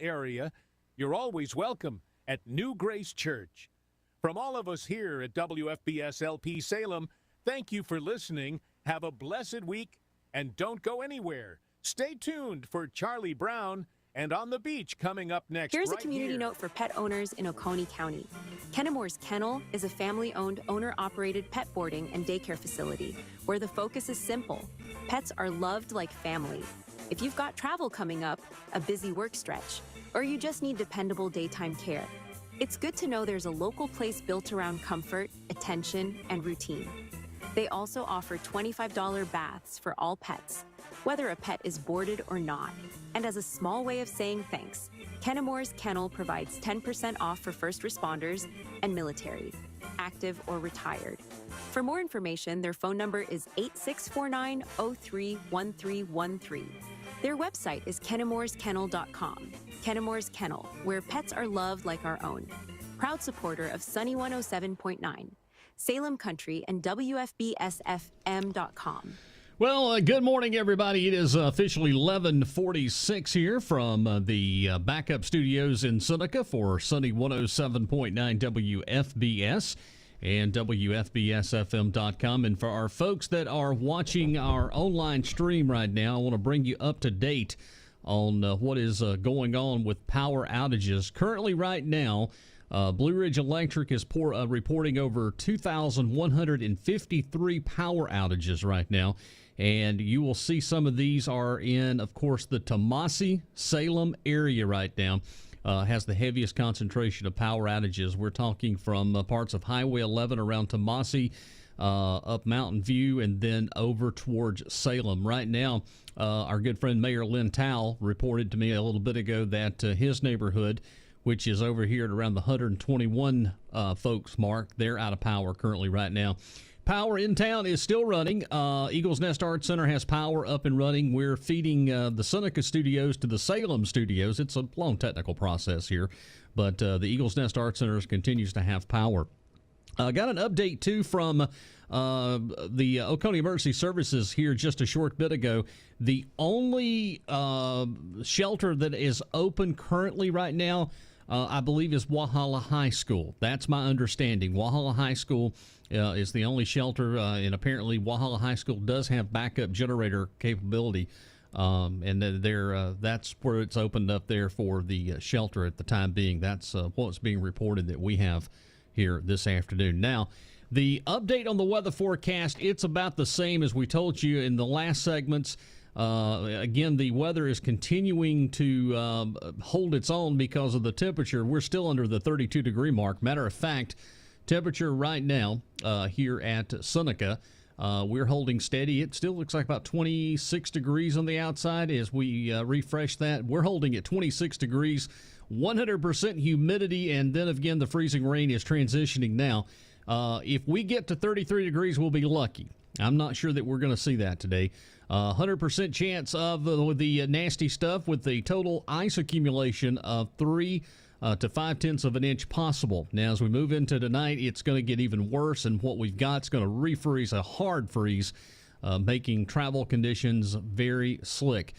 area, you're always welcome at New Grace Church. From all of us here at WFBS LP Salem, thank you for listening. Have a blessed week, and don't go anywhere. Stay tuned for Charlie Brown and On the Beach coming up next. Here's a community note for pet owners in Oconee County. Kennemore's Kennel is a family-owned, owner-operated pet boarding and daycare facility where the focus is simple. Pets are loved like family. If you've got travel coming up, a busy work stretch, or you just need dependable daytime care, it's good to know there's a local place built around comfort, attention, and routine. They also offer $25 baths for all pets, whether a pet is boarded or not. And as a small way of saying thanks, Kennemore's Kennel provides 10% off for first responders and military, active or retired. For more information, their phone number is 8649-031313. Their website is kennemoreskennel.com. Kennemore's Kennel, where pets are loved like our own. Proud supporter of Sunny 107.9, Salem Country, and WFBSFM.com. Well, good morning, everybody. It is officially 11:46 here from the backup studios in Seneca for Sunny 107.9 WFBS and WFBSFM.com. And for our folks that are watching our online stream right now, I want to bring you up to date on what is going on with power outages. Currently, right now, Blue Ridge Electric is reporting over 2,153 power outages right now. And you will see some of these are in, of course, the Tomassi, Salem area right now. Has the heaviest concentration of power outages. We're talking from parts of Highway 11 around Tomassi, up Mountain View, and then over towards Salem. Right now, our good friend Mayor Lynn Towle reported to me a little bit ago that his neighborhood, which is over here at around the 121 folks mark, they're out of power currently right now. Power in town is still running. Eagles Nest Arts Center has power up and running. We're feeding the Seneca studios to the Salem studios. It's a long technical process here, but the Eagles Nest Arts Center continues to have power. Got an update, too, from the Oconee Emergency Services here just a short bit ago. The only shelter that is open currently right now, I believe, is Walhalla High School. That's my understanding. Walhalla High School is the only shelter, and apparently Walhalla High School does have backup generator capability, and that's where it's opened up there for the shelter at the time being. That's what's being reported that we have here this afternoon. Now, the update on the weather forecast, it's about the same as we told you in the last segments. Again, the weather is continuing to hold its own because of the temperature. We're still under the 32-degree mark. Matter of fact, temperature right now here at Seneca, we're holding steady. It still looks like about 26 degrees on the outside as we refresh that. We're holding at 26 degrees, 100% humidity, and then again, the freezing rain is transitioning now. If we get to 33 degrees, we'll be lucky. I'm not sure that we're going to see that today. 100% chance of the nasty stuff with the total ice accumulation of 3 to 5/10 of an inch possible. Now, as we move into tonight, it's going to get even worse, and what we've got is going to refreeze, a hard freeze, making travel conditions very slick.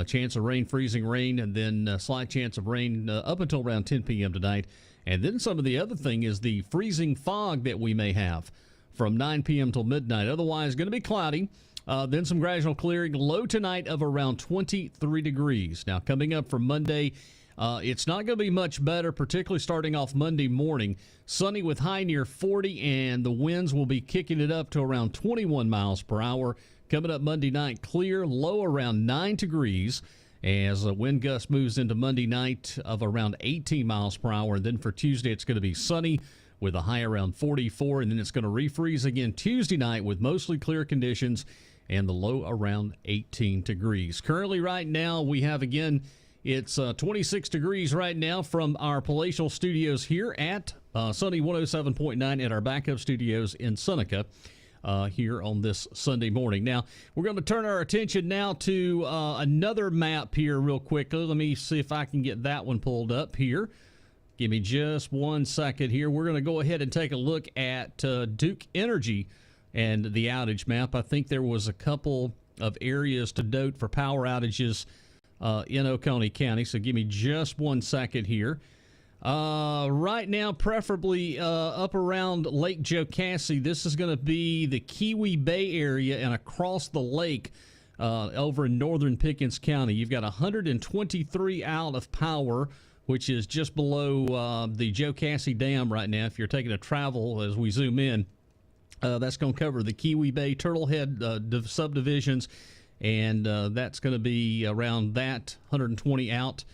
Chance of rain, freezing rain, and then slight chance of rain up until around 10 p.m. tonight. And then some of the other thing is the freezing fog that we may have from 9 p.m. till midnight. Otherwise, going to be cloudy. Then some gradual clearing. Low tonight of around 23 degrees. Now, coming up for Monday, it's not going to be much better, particularly starting off Monday morning. Sunny with high near 40, and the winds will be kicking it up to around 21 miles per hour. Coming up Monday night, clear, low around 9 degrees. As a wind gust moves into Monday night of around 18 miles per hour. And then for Tuesday, it's going to be sunny with a high around 44. And then it's going to refreeze again Tuesday night with mostly clear conditions and the low around 18 degrees. Currently right now, we have again, it's 26 degrees right now from our palatial studios here at Sunny 107.9 at our backup studios in Seneca. Here on this Sunday morning. Now, we're going to turn our attention now to another map here real quickly. Let me see if I can get that one pulled up here. Give me just 1 second here. We're going to go ahead and take a look at Duke Energy and the outage map. I think there was a couple of areas to note for power outages in Oconee County. So give me just 1 second here. Right now, preferably up around Lake Jocassee. This is going to be the Kiwi Bay area and across the lake over in northern Pickens County. You've got 123 out of power, which is just below the Jocassee Dam right now. If you're taking a travel as we zoom in, that's going to cover the Kiwi Bay, Turtlehead subdivisions, and that's going to be around that 120 out.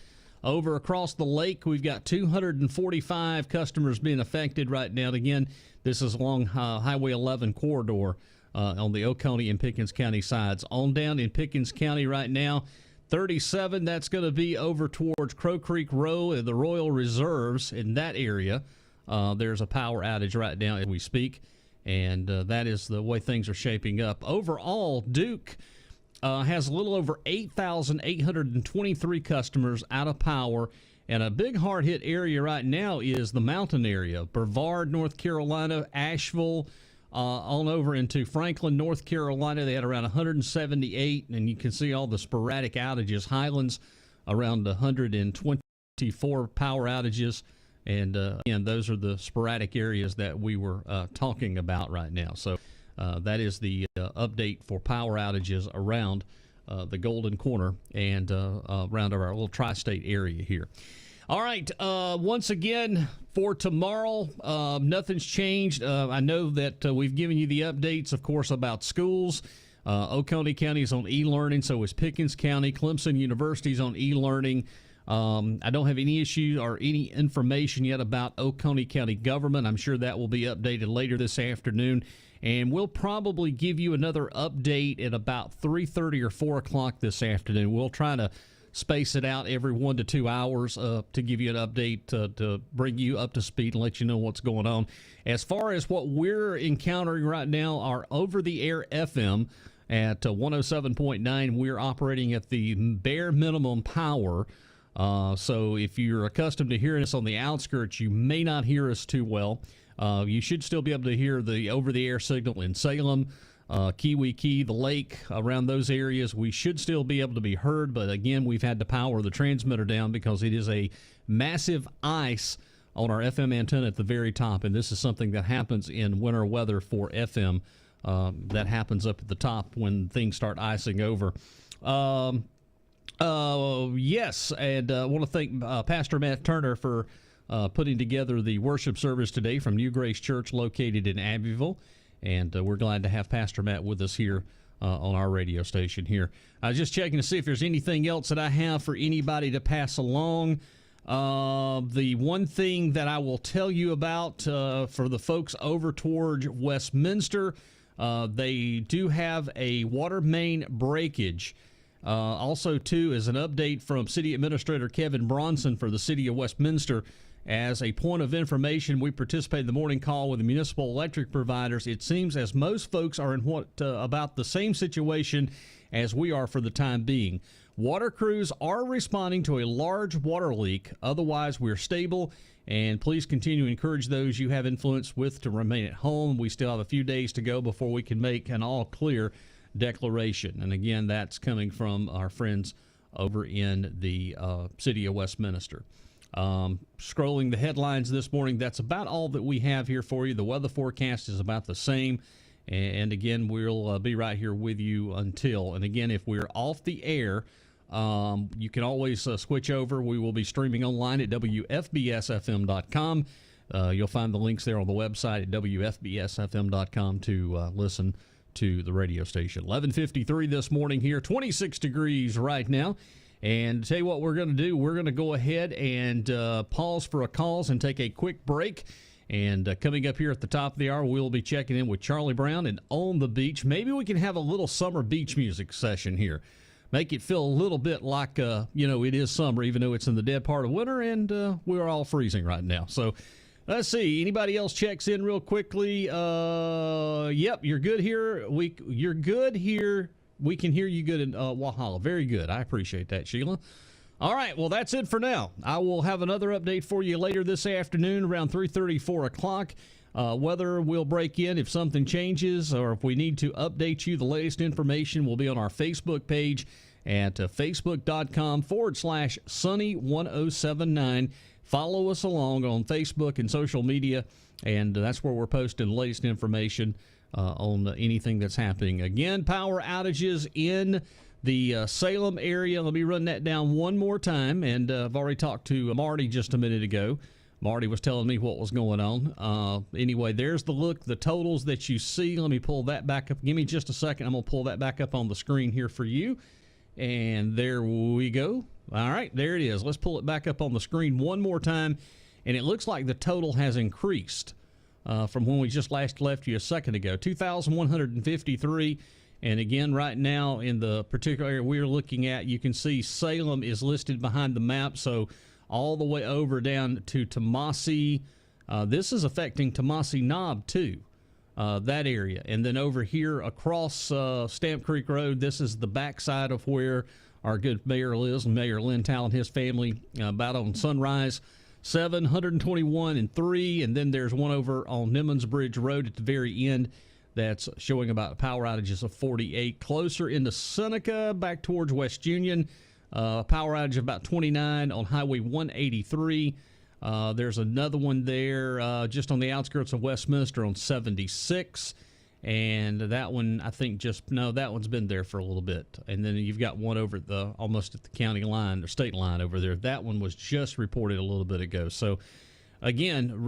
Over across the lake, we've got 245 customers being affected right now. And again, this is along Highway 11 corridor on the Oconee and Pickens County sides. On down in Pickens County right now, 37, that's going to be over towards Crow Creek Row and the Royal Reserves in that area. There's a power outage right now as we speak, and that is the way things are shaping up. Overall, Duke has a little over 8,823 customers out of power, and a big hard-hit area right now is the mountain area. Brevard, North Carolina, Asheville, on over into Franklin, North Carolina. They had around 178, and you can see all the sporadic outages. Highlands, around 124 power outages, and again, those are the sporadic areas that we were talking about right now. So that is the update for power outages around the Golden Corner and around our little tri-state area here. All right, once again, for tomorrow, nothing's changed. I know that we've given you the updates, of course, about schools. Oconee County is on e-learning, so is Pickens County. Clemson University is on e-learning. I don't have any issue or any information yet about Oconee County government. I'm sure that will be updated later this afternoon. And we'll probably give you another update at about 3:30 or 4 o'clock this afternoon. We'll try to space it out every 1 to 2 hours to give you an update to bring you up to speed and let you know what's going on. As far as what we're encountering right now, our over-the-air FM at 107.9, we're operating at the bare minimum power. So if you're accustomed to hearing us on the outskirts, you may not hear us too well. You should still be able to hear the over-the-air signal in Salem, Kiwi Key, the lake, around those areas. We should still be able to be heard, but again, we've had to power the transmitter down because it is a massive ice on our FM antenna at the very top, and this is something that happens in winter weather for FM. That happens up at the top when things start icing over. Yes, and I want to thank Pastor Matt Turner for putting together the worship service today from New Grace Church located in Abbeville. And we're glad to have Pastor Matt with us here on our radio station here. I was just checking to see if there's anything else that I have for anybody to pass along. The one thing that I will tell you about for the folks over toward Westminster, they do have a water main breakage. Also, too, is an update from City Administrator Kevin Bronson for the City of Westminster. As a point of information, we participated in the morning call with the municipal electric providers. It seems as most folks are in about the same situation as we are for the time being. Water crews are responding to a large water leak. Otherwise, we're stable, and please continue to encourage those you have influence with to remain at home. We still have a few days to go before we can make an all-clear declaration. And again, that's coming from our friends over in the City of Westminster. Scrolling the headlines this morning, that's about all that we have here for you. The weather forecast is about the same. And again, we'll be right here with you until. And again, if we're off the air, you can always switch over. We will be streaming online at WFBSFM.com. You'll find the links there on the website at WFBSFM.com to listen to the radio station. 11:53 this morning here, 26 degrees right now. And tell you what we're going to do. We're going to go ahead and pause for a cause and take a quick break. And coming up here at the top of the hour, we'll be checking in with Charlie Brown and On the Beach. Maybe we can have a little summer beach music session here. Make it feel a little bit like, it is summer, even though it's in the dead part of winter, and we're all freezing right now. So let's see. Anybody else checks in real quickly? Yep, you're good here. You're good here. We can hear you good in Walhalla. Very good. I appreciate that, Sheila. All right, well, that's it for now. I will have another update for you later this afternoon around 3:30, 4 o'clock. Weather will break in if something changes or if we need to update you. The latest information will be on our Facebook page at facebook.com/sunny1079. Follow us along on Facebook and social media, and that's where we're posting the latest information on anything that's happening. Again, power outages in the Salem area. Let me run that down one more time, and I've already talked to Marty just a minute ago. Marty was telling me what was going on. Anyway, there's the totals that you see. Let me pull that back up. Give me just a second. I'm going to pull that back up on the screen here for you. And there we go. All right, there it is. Let's pull it back up on the screen one more time. And it looks like the total has increased from when we just last left you a second ago. 2,153. And again, right now in the particular area we're looking at, you can see Salem is listed behind the map. So all the way over down to Tomasi. This is affecting Tomasi Knob too, that area. And then over here across Stamp Creek Road, this is the backside of where our good mayor lives, Mayor Lintow and his family, about on Sunrise. 721 and 3, and then there's one over on Nimmons Bridge Road at the very end that's showing about power outages of 48. Closer into Seneca, back towards West Union, power outage of about 29 on Highway 183. There's another one there just on the outskirts of Westminster on 76. And that one, I think that one's been there for a little bit. And then you've got one over almost at the county line or state line over there. That one was just reported a little bit ago. So again,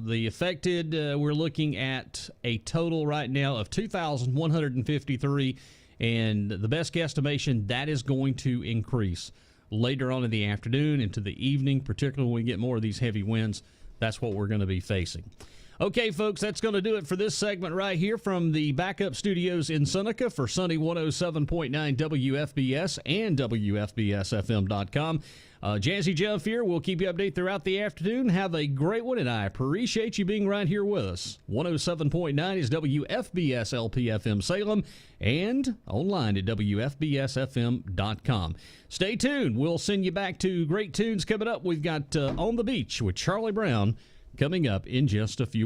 the affected, we're looking at a total right now of 2,153. And the best guesstimation, that is going to increase later on in the afternoon into the evening, particularly when we get more of these heavy winds. That's what we're going to be facing. Okay, folks, that's going to do it for this segment right here from the backup studios in Seneca for Sunny 107.9 WFBS and WFBSFM.com. Jazzy Jeff here. We'll keep you updated throughout the afternoon. Have a great one, and I appreciate you being right here with us. 107.9 is WFBS LPFM Salem and online at WFBSFM.com. Stay tuned. We'll send you back to great tunes coming up. We've got On the Beach with Charlie Brown coming up in just a few